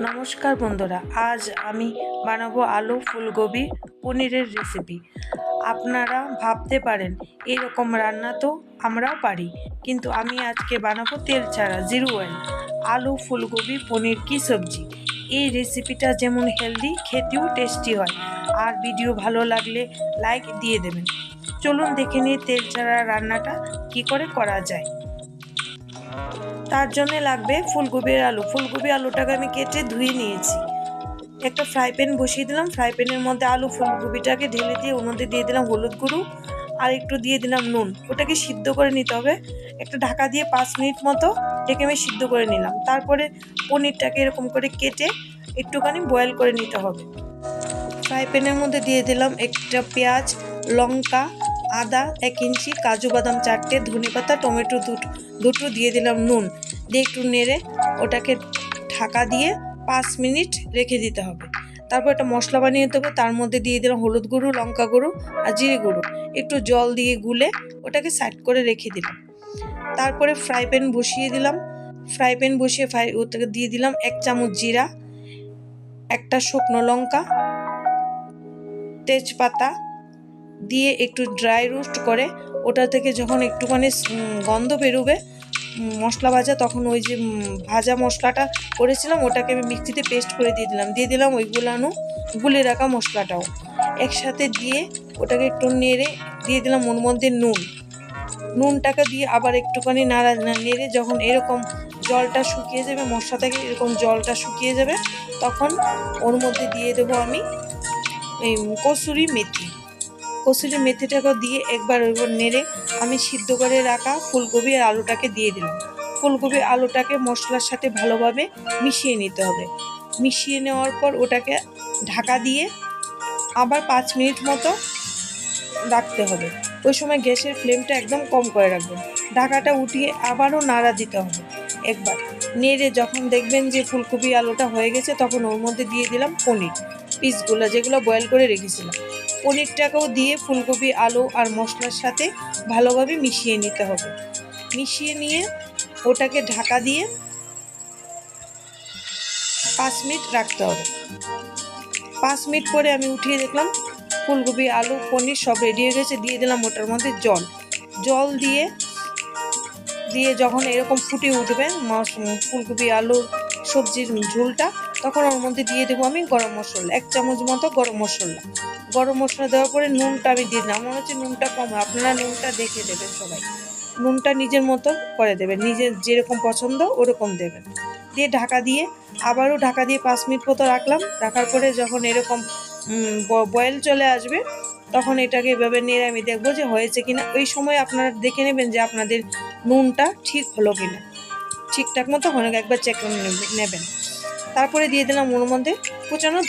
নমস্কার বন্ধুরা, আজ আমি বানাবো আলু ফুলকপি পনিরের রেসিপি। আপনারা ভাবতে পারেন এরকম রান্না তো আমরাও পারি, কিন্তু আমি আজকে বানাবো তেল ছাড়া জিরো অয়েল আলু ফুলকপি পনির কি সবজি। এই রেসিপিটা যেমন হেলদি, খেতেও টেস্টি হয়। আর ভিডিও ভালো লাগলে লাইক দিয়ে দেবেন। চলুন দেখে নিই তেল ছাড়া রান্নাটা কি করে করা যায়। তার জন্য লাগবে ফুলকপির আলু। আলুটাকে আমি কেটে ধুয়ে নিয়েছি। একটা ফ্রাই প্যান বসিয়ে দিলাম। ফ্রাই প্যানের মধ্যে আলু ফুলকপিটাকে ঢেলে দিয়ে ওর মধ্যে দিয়ে দিলাম হলুদ গুঁড়ো আর একটু দিয়ে দিলাম নুন। ওটাকে সিদ্ধ করে নিতে হবে। একটা ঢাকা দিয়ে 5 মিনিট মতো ডেকে আমি সিদ্ধ করে নিলাম। তারপরে পনিরটাকে এরকম করে কেটে একটুখানি বয়েল করে নিতে হবে। ফ্রাই প্যানের মধ্যে দিয়ে দিলাম একটা পেঁয়াজ, লঙ্কা, আদা 1 ইঞ্চি, কাজু বাদাম 4টে, ধনেপাতা, টমেটো দুটো দিয়ে দিলাম, নুন দিয়ে একটু নেড়ে ওটাকে ঢাকা দিয়ে 5 মিনিট রেখে দিতে হবে। তারপর একটা মশলা বানিয়ে নিতে হবে। তার মধ্যে দিয়ে দিলাম হলুদ গুঁড়ো, লঙ্কা গুঁড়ো আর জিরে গুঁড়ো। একটু জল দিয়ে গুলে ওটাকে সাইড করে রেখে দিলাম। তারপরে ফ্রাই প্যান বসিয়ে দিলাম। ফ্রাই প্যান বসিয়ে ওটাকে দিয়ে দিলাম 1 চামচ জিরা, একটা শুকনো লঙ্কা, তেজপাতা দিয়ে একটু ড্রাই রোস্ট করে ওটা থেকে যখন একটুখানি গন্ধ বেরোবে মশলা ভাজা, তখন ওই যে ভাজা মশলাটা করেছিলাম ওটাকে আমি মিক্সিতে পেস্ট করে দিয়ে দিলাম ওইগুলানো গুলে রাখা মশলাটাও একসাথে দিয়ে ওটাকে একটু নেড়ে দিয়ে দিলাম ওর মধ্যে নুনটাকে দিয়ে আবার একটুখানি নেড়ে যখন এরকম জলটা শুকিয়ে যাবে, মশলা থেকে এরকম জলটা শুকিয়ে যাবে, তখন ওর মধ্যে দিয়ে দেবো আমি এই কসুরি মেথিটাকে দিয়ে একবার ওইবার নেড়ে আমি সিদ্ধ করে রাখা ফুলকপি আর আলুটাকে দিয়ে দিলাম। ফুলকপি আলুটাকে মশলার সাথে ভালোভাবে মিশিয়ে নিতে হবে। মিশিয়ে নেওয়ার পর ওটাকে ঢাকা দিয়ে আবার 5 মিনিট মতো রাখতে হবে। ওই সময় গ্যাসের ফ্লেমটা একদম কম করে রাখবেন। ঢাকাটা উঠিয়ে আবারও নাড়া দিতে হবে। একবার নেড়ে যখন দেখবেন যে ফুলকপি আলুটা হয়ে গেছে, তখন ওর মধ্যে দিয়ে দিলাম পনির পিসগুলো, যেগুলো বয়েল করে রেখেছিলাম। পনিরটাকেও দিয়ে ফুলকপি আলু আর মশলার সাথে ভালোভাবে মিশিয়ে নিতে হবে। মিশিয়ে নিয়ে ওটাকে ঢাকা দিয়ে 5 মিনিট রাখতে হবে। 5 মিনিট পরে আমি উঠিয়ে দেখলাম ফুলকপি আলু পনির সব রেডি হয়ে গেছে। দিয়ে দিলাম ওটার মধ্যে জল দিয়ে যখন এরকম ফুটে উঠবে ফুলকপি আলুর সবজির ঝোলটা, তখন ওর মধ্যে দিয়ে দেবো আমি গরম মশলা 1 চামচ মতো গরম মশলা দেওয়ার পরে নুনটা আমি দিয়ে দিলাম। মনে হচ্ছে নুনটা কম, আপনারা নুনটা দেখে দেবেন। সবাই নুনটা নিজের মতো করে দেবেন, নিজের যেরকম পছন্দ ওরকম দেবেন। দিয়ে ঢাকা দিয়ে আবারও ঢাকা দিয়ে 5 মিনিট মতো রাখার পরে যখন এরকম বয়েল চলে আসবে, তখন এটাকে এভাবে নেড়ে আমি দেখবো যে হয়েছে কিনা। ওই সময় আপনারা দেখে নেবেন যে আপনাদের নুনটা ঠিক হলো কিনা, ঠিকঠাক মতো হলে একবার চেক করে নেবেন। তারপরে দিয়ে দিলাম ওর মধ্যে কুচানো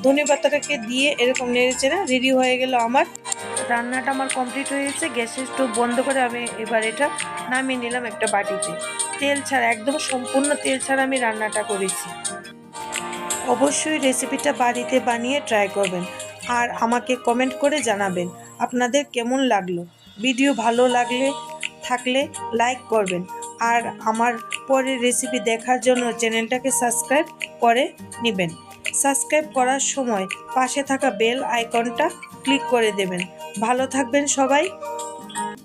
ধনেপাতাটাকে দিয়ে এরকম নেড়ে চেড়ে রেডি হয়ে গেল আমার রান্নাটা। আমার কমপ্লিট হয়ে গেছে। গ্যাসের স্টোভ বন্ধ করে আমি এবার এটা নামিয়ে নিলাম একটা বাটিতে। তেল ছাড়া, একদম সম্পূর্ণ তেল ছাড়া আমি রান্নাটা করেছি। অবশ্যই রেসিপিটা বাড়িতে বানিয়ে ট্রাই করবেন আর আমাকে কমেন্ট করে জানাবেন আপনাদের কেমন লাগলো। ভিডিও ভালো থাকলে লাইক করবেন আর আমার পরের রেসিপি দেখার জন্য চ্যানেলটাকে সাবস্ক্রাইব করে নেবেন। সাবস্ক্রাইব করার সময় পাশে থাকা বেল আইকনটা ক্লিক করে দেবেন। ভালো থাকবেন সবাই।